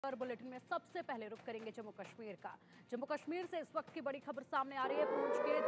और बुलेटिन में सबसे पहले रुक करेंगे जम्मू कश्मीर का। जम्मू कश्मीर से इस वक्त की बड़ी खबर सामने आ रही है। पूंछ के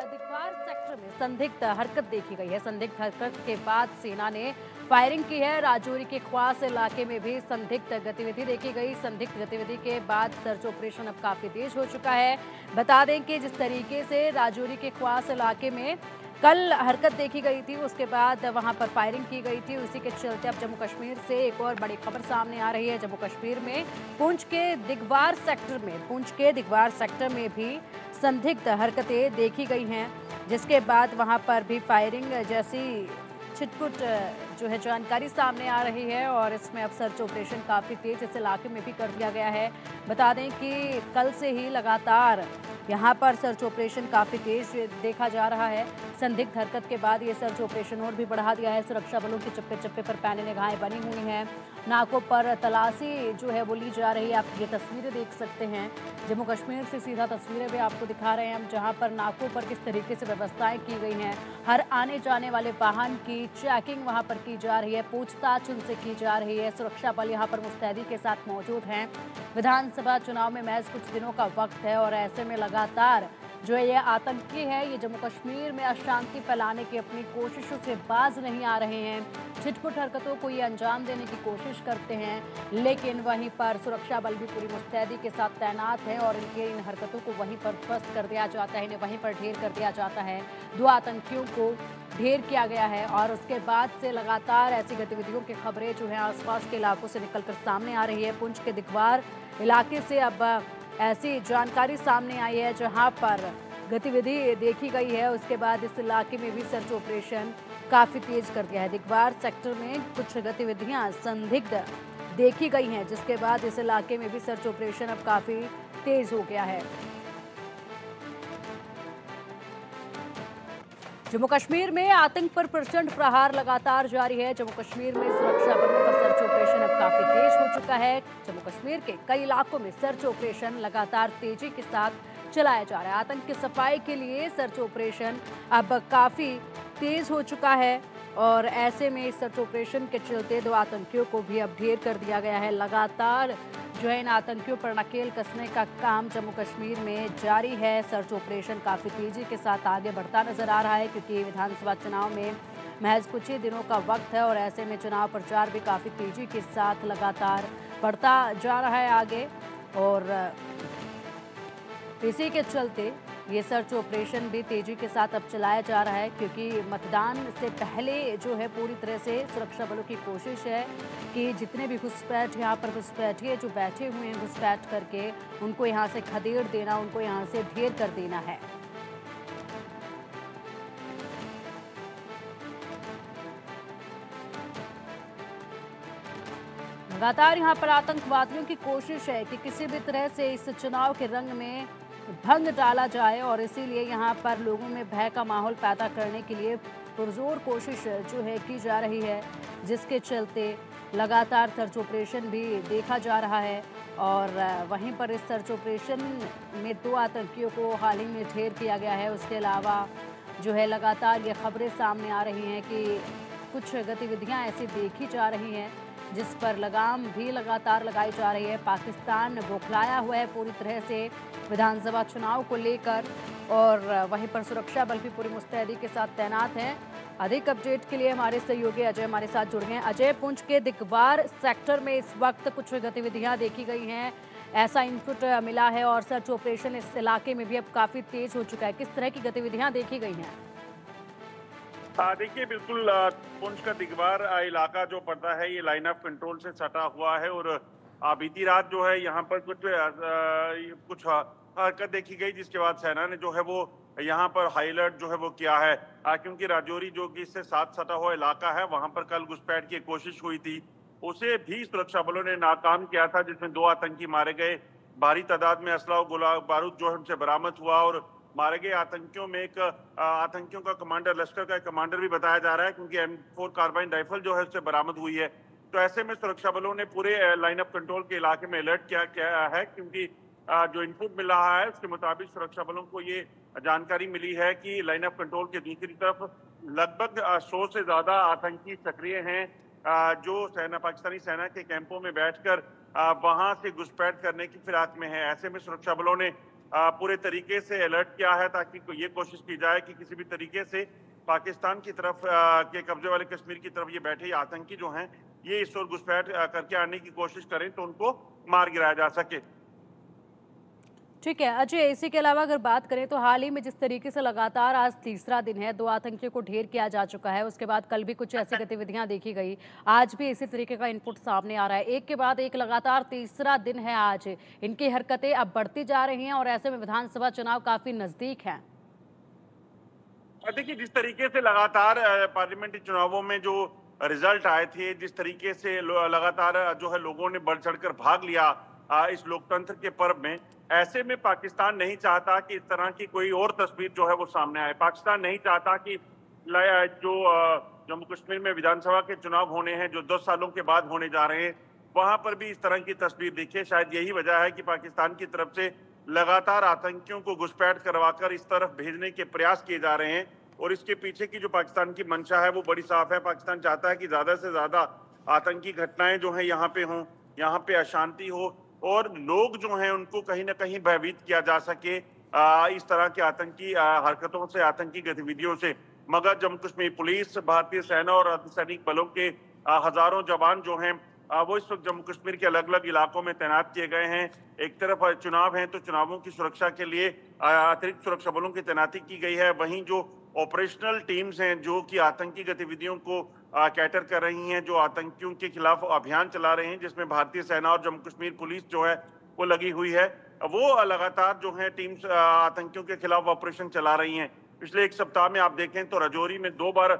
दिगवार सेक्टर में संदिग्ध हरकत देखी गई है। संदिग्ध हरकत के बाद सेना ने फायरिंग की है। राजौरी के ख्वास इलाके में भी संदिग्ध गतिविधि देखी गई। संदिग्ध गतिविधि के बाद सर्च ऑपरेशन अब काफी तेज हो चुका है। बता दें कि जिस तरीके से राजौरी के ख्वास इलाके में कल हरकत देखी गई थी, उसके बाद वहां पर फायरिंग की गई थी। उसी के चलते अब जम्मू कश्मीर से एक और बड़ी खबर सामने आ रही है। जम्मू कश्मीर में पूंछ के दिगवार सेक्टर में भी संदिग्ध हरकतें देखी गई हैं, जिसके बाद वहां पर भी फायरिंग जैसी छिटपुट जो है जानकारी सामने आ रही है और इसमें अब सर्च ऑपरेशन काफ़ी तेज इस इलाके में भी कर दिया गया है। बता दें कि कल से ही लगातार यहाँ पर सर्च ऑपरेशन काफ़ी तेज देखा जा रहा है। संदिग्ध हरकत के बाद ये सर्च ऑपरेशन और भी बढ़ा दिया है। सुरक्षा बलों के चप्पे चप्पे पर पैनी निगाहें बनी हुई हैं। नाकों पर तलाशी जो है वो ली जा रही है। आप ये तस्वीरें देख सकते हैं। जम्मू कश्मीर से सीधा तस्वीरें भी आपको दिखा रहे हैं हम, जहाँ पर नाकों पर किस तरीके से व्यवस्थाएं की गई हैं। हर आने जाने वाले वाहन की चेकिंग वहाँ पर की जा रही है, पूछताछ उनसे की जा रही है। सुरक्षा बल यहाँ पर मुस्तैदी के साथ मौजूद हैं। विधानसभा चुनाव में महज कुछ दिनों का वक्त है और ऐसे में लगातार जो है ये आतंकी है, ये जम्मू कश्मीर में अशांति फैलाने की अपनी कोशिशों से बाज नहीं आ रहे हैं। छिटपुट हरकतों को ये अंजाम देने की कोशिश करते हैं, लेकिन वहीं पर सुरक्षा बल भी पूरी मुस्तैदी के साथ तैनात है और इनके इन हरकतों को वहीं पर ध्वस्त कर दिया जाता है, इन्हें वहीं पर ढेर कर दिया जाता है। 2 आतंकियों को ढेर किया गया है और उसके बाद से लगातार ऐसी गतिविधियों की खबरें जो है आसपास के इलाकों से निकलकर सामने आ रही है। पुंछ के दिगवार इलाके से अब ऐसी जानकारी सामने आई है जहां पर गतिविधि देखी गई है। उसके बाद इस इलाके में भी सर्च ऑपरेशन काफ़ी तेज कर दिया है। दिगवार सेक्टर में कुछ गतिविधियां संदिग्ध देखी गई हैं, जिसके बाद इस इलाके में भी सर्च ऑपरेशन अब काफ़ी तेज हो गया है। जम्मू कश्मीर में आतंक पर प्रचंड प्रहार लगातार जारी है। जम्मू कश्मीर में सुरक्षा बलों का सर्च ऑपरेशन अब काफी तेज हो चुका है। जम्मू कश्मीर के कई इलाकों में सर्च ऑपरेशन लगातार तेजी के साथ चलाया जा रहा है। आतंक की सफाई के लिए सर्च ऑपरेशन अब काफी तेज हो चुका है और ऐसे में इस सर्च ऑपरेशन के चलते 2 आतंकियों को भी अब ढेर कर दिया गया है। लगातार जो है इन आतंकियों पर नकेल कसने का काम जम्मू कश्मीर में जारी है। सर्च ऑपरेशन काफ़ी तेजी के साथ आगे बढ़ता नजर आ रहा है, क्योंकि विधानसभा चुनाव में महज कुछ ही दिनों का वक्त है और ऐसे में चुनाव प्रचार भी काफ़ी तेजी के साथ लगातार बढ़ता जा रहा है आगे। और इसी के चलते ये सर्च ऑपरेशन भी तेजी के साथ अब चलाया जा रहा है, क्योंकि मतदान से पहले जो है पूरी तरह से सुरक्षा बलों की कोशिश है कि जितने भी घुसपैठ यहाँ पर घुसपैठिए जो बैठे हुए हैं घुसपैठ करके, उनको यहाँ से खदेड़ देना, उनको यहाँ से ढेर कर देना है। लगातार यहाँ पर आतंकवादियों की कोशिश है कि किसी भी तरह से इस चुनाव के रंग में भंग डाला जाए और इसीलिए यहाँ पर लोगों में भय का माहौल पैदा करने के लिए पुरजोर कोशिश जो है की जा रही है, जिसके चलते लगातार सर्च ऑपरेशन भी देखा जा रहा है। और वहीं पर इस सर्च ऑपरेशन में 2 आतंकियों को हाल ही में ढेर किया गया है। उसके अलावा जो है लगातार ये खबरें सामने आ रही हैं कि कुछ गतिविधियाँ ऐसी देखी जा रही हैं जिस पर लगाम भी लगातार लगाई जा रही है। पाकिस्तान बौखलाया हुआ है पूरी तरह से विधानसभा चुनाव को लेकर और वहीं पर सुरक्षा बल भी पूरी मुस्तैदी के साथ तैनात हैं। अधिक अपडेट के लिए हमारे सहयोगी अजय हमारे साथ जुड़ गए हैं। अजय, पुंछ के दिगवार सेक्टर में इस वक्त कुछ गतिविधियां देखी गई हैं, ऐसा इनपुट मिला है और सर्च ऑपरेशन इस इलाके में भी अब काफी तेज हो चुका है। किस तरह की गतिविधियां देखी गई हैं? देखिए, बिल्कुल पुंछ का दिगवार इलाका जो पड़ता है ये लाइन ऑफ कंट्रोल से सटा हुआ है और बीती रात जो है यहाँ पर कुछ हरकत देखी गई, जिसके बाद सेना ने जो है वो यहाँ पर हाई अलर्ट जो है वो किया है, क्योंकि राजौरी जो कि इससे साथ सटा हुआ इलाका है वहां पर कल घुसपैठ की कोशिश हुई थी, उसे भी सुरक्षा बलों ने नाकाम किया था, जिसमें 2 आतंकी मारे गए। भारी तादाद में असला और गोला बारूद जो है उनसे बरामद हुआ और मारे गए आतंकियों में एक आतंकियों का कमांडर, लश्कर का कमांडर भी बताया जा रहा है, क्योंकि M4 कार्बाइन राइफल जो है उससे बरामद हुई है। तो ऐसे में सुरक्षा बलों ने पूरे लाइन ऑफ कंट्रोल के इलाके में अलर्ट किया है, क्योंकि जो इनपुट मिल रहा है उसके मुताबिक सुरक्षा बलों को ये जानकारी मिली है कि लाइन ऑफ कंट्रोल के दूसरी तरफ लगभग 100 से ज्यादा आतंकी सक्रिय हैं, जो पाकिस्तानी सेना के कैंपों में बैठकर वहां से घुसपैठ करने की फिराक में है। ऐसे में सुरक्षा बलों ने पूरे तरीके से अलर्ट किया है ताकि ये कोशिश की जाए कि किसी भी तरीके से पाकिस्तान की तरफ के कब्जे वाले कश्मीर की तरफ ये बैठे आतंकी जो हैं ये इस ओर घुसपैठ करके आने की कोशिश करें तो उनको मार गिराया जा सके। ठीक है अजय, इसी के अलावा अगर बात करें तो हाल ही में जिस तरीके से लगातार आज तीसरा दिन है, 2 आतंकियों को ढेर किया जा चुका है, उसके बाद कल भी कुछ ऐसी गतिविधियां देखी गई, आज भी इसी तरीके का इनपुट सामने आ रहा है, एक के बाद एक लगातार तीसरा दिन है आज, इनकी हरकतें अब बढ़ती जा रही हैं और ऐसे में विधानसभा चुनाव काफी नजदीक है। देखिए, जिस तरीके से लगातार पार्लियामेंट्री चुनावों में जो रिजल्ट आए थे, जिस तरीके से लगातार जो है लोगों ने बढ़ चढ़कर भाग लिया इस लोकतंत्र के पर्व में, ऐसे में पाकिस्तान नहीं चाहता कि इस तरह की कोई और तस्वीर जो है वो सामने आए। पाकिस्तान नहीं चाहता कि जो जम्मू कश्मीर में विधानसभा के चुनाव होने हैं, जो 10 सालों के बाद होने जा रहे हैं, वहां पर भी इस तरह की तस्वीर दिखे। शायद यही वजह है कि पाकिस्तान की तरफ से लगातार आतंकियों को घुसपैठ करवाकर इस तरफ भेजने के प्रयास किए जा रहे हैं और इसके पीछे की जो पाकिस्तान की मंशा है वो बड़ी साफ है। पाकिस्तान चाहता है कि ज्यादा से ज्यादा आतंकी घटनाएं जो हैं यहाँ पे हों, यहाँ पे अशांति हो और लोग जो हैं उनको कहीं ना कहीं भयभीत किया जा सके इस तरह के आतंकी हरकतों से, आतंकी गतिविधियों से। मगर जम्मू कश्मीर पुलिस, भारतीय सेना और अर्धसैनिक बलों के हजारों जवान जो हैं वो इस वक्त जम्मू कश्मीर के अलग अलग इलाकों में तैनात किए गए हैं। एक तरफ चुनाव हैं तो चुनावों की सुरक्षा के लिए अतिरिक्त सुरक्षा बलों की तैनाती की गई है। वहीं जो ऑपरेशनल टीम्स हैं जो कि आतंकी गतिविधियों को कैटर कर रही हैं, जो आतंकियों के खिलाफ अभियान चला रहे हैं, जिसमें भारतीय सेना और जम्मू कश्मीर पुलिस जो है वो लगी हुई है, वो लगातार जो है टीम्स आतंकियों के खिलाफ ऑपरेशन चला रही हैं। पिछले 1 सप्ताह में आप देखें तो राजौरी में 2 बार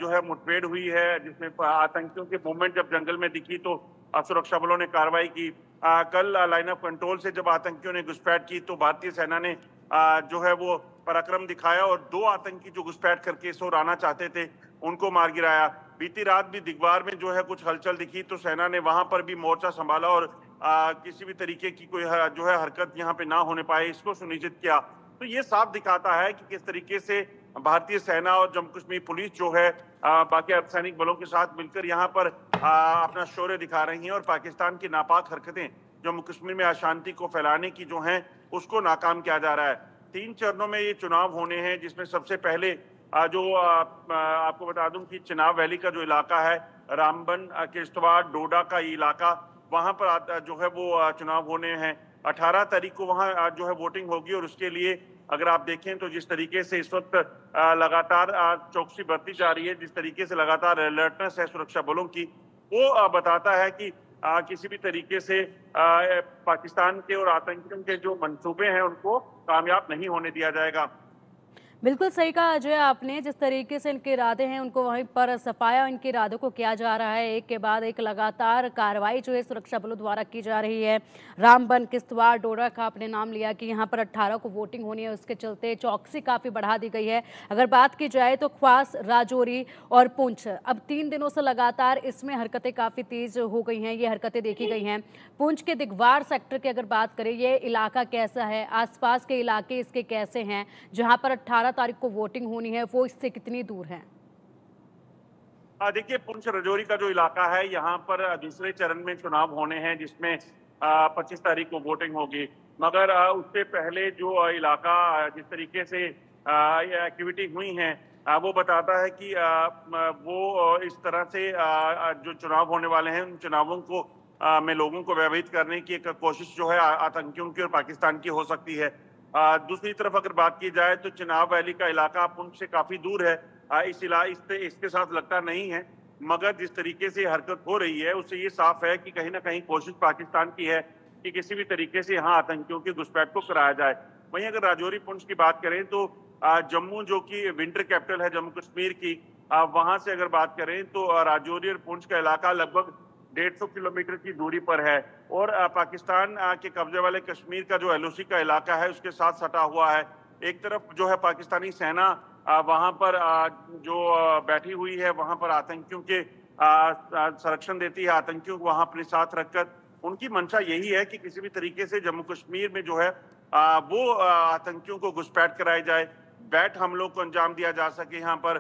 जो है मुठभेड़ हुई है, जिसमें आतंकियों की मूवमेंट जब जंगल में दिखी तो सुरक्षा बलों ने कार्रवाई की। कल लाइन ऑफ कंट्रोल से जब आतंकियों ने घुसपैठ की तो भारतीय सेना ने जो है वो पराक्रम दिखाया और 2 आतंकी जो घुसपैठ करके इस ओर आना चाहते थे उनको मार गिराया। बीती रात भी दिगवार में जो है कुछ हलचल दिखी तो सेना ने वहां पर भी मोर्चा संभाला और किसी भी तरीके की कोई जो है हरकत यहाँ पे ना होने पाए इसको सुनिश्चित किया। तो ये साफ दिखाता है कि किस तरीके से भारतीय सेना और जम्मू कश्मीर पुलिस जो है बाकी अर्धसैनिक बलों के साथ मिलकर यहाँ पर अपना शौर्य दिखा रही हैं और पाकिस्तान की नापाक हरकतें जम्मू कश्मीर में अशांति को फैलाने की जो हैं उसको नाकाम किया जा रहा है। 3 चरणों में ये चुनाव होने हैं, जिसमें सबसे पहले जो आपको बता दूं कि चिनाब वैली का जो इलाका है, रामबन, किश्तवाड़, डोडा का ये इलाका, वहां पर जो है वो चुनाव होने हैं। 18 तारीख को वहां जो है वोटिंग होगी और उसके लिए अगर आप देखें तो जिस तरीके से इस वक्त लगातार चौकसी बरती जा रही है, जिस तरीके से लगातार अलर्टनेस है सुरक्षा बलों की, वो बताता है कि किसी भी तरीके से पाकिस्तान के और आतंकियों के जो मंसूबे हैं उनको कामयाब नहीं होने दिया जाएगा। बिल्कुल सही कहा अजय आपने, जिस तरीके से इनके इरादे हैं उनको वहीं पर सफाया इनके इरादों को किया जा रहा है। एक के बाद एक लगातार कार्रवाई जो है सुरक्षा बलों द्वारा की जा रही है। रामबन, किश्तवाड़, डोडा का आपने नाम लिया कि यहाँ पर 18 को वोटिंग होनी है, उसके चलते चौकसी काफ़ी बढ़ा दी गई है। अगर बात की जाए तो ख्वास, राजौरी और पुंछ, अब 3 दिनों से लगातार इसमें हरकतें काफ़ी तेज हो गई हैं, ये हरकतें देखी गई हैं। पुंछ के दिगवार सेक्टर की अगर बात करें, ये इलाका कैसा है, आसपास के इलाके इसके कैसे हैं, जहाँ पर 18 तारीख को वोटिंग होनी है वो इससे कितनी दूर है? देखिए, पुंछ राजौरी का जो इलाका है यहाँ पर दूसरे चरण में चुनाव होने हैं, जिसमें 25 तारीख को वोटिंग होगी। मगर उससे पहले जो इलाका जिस तरीके से एक्टिविटी हुई है वो बताता है कि वो इस तरह से जो चुनाव होने वाले हैं उन चुनावों को में लोगों को भयभीत करने की एक कोशिश जो है आतंकियों की और पाकिस्तान की हो सकती है। दूसरी तरफ अगर बात की जाए तो चिनाब वैली का इलाका पुंछ से काफी दूर है, इसके साथ लगता नहीं है, मगर जिस तरीके से हरकत हो रही है उससे ये साफ है कि कहीं ना कहीं कोशिश पाकिस्तान की है कि किसी भी तरीके से यहाँ आतंकियों की घुसपैठ को कराया जाए। वहीं अगर राजौरी पुंछ की बात करें तो जम्मू जो कि विंटर कैपिटल है जम्मू कश्मीर की, वहां से अगर बात करें तो राजौरी और पुंछ का इलाका लगभग 150 किलोमीटर की दूरी पर है और पाकिस्तान के कब्जे वाले कश्मीर का जो एलओसी का इलाका है उसके साथ सटा हुआ है। एक तरफ जो है पाकिस्तानी सेना वहां पर जो बैठी हुई है, वहां पर आतंकियों के संरक्षण देती है, आतंकियों को वहां अपने साथ रखकर उनकी मंशा यही है कि किसी भी तरीके से जम्मू कश्मीर में जो है वो आतंकियों को घुसपैठ कराई जाए, बैठ हमलों को अंजाम दिया जा सके यहाँ पर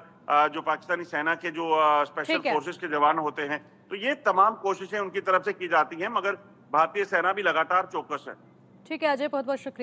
जो पाकिस्तानी सेना के जो स्पेशल फोर्सेस के जवान होते हैं। तो ये तमाम कोशिशें उनकी तरफ से की जाती हैं, मगर भारतीय सेना भी लगातार चौकस है। ठीक है अजय, बहुत बहुत शुक्रिया।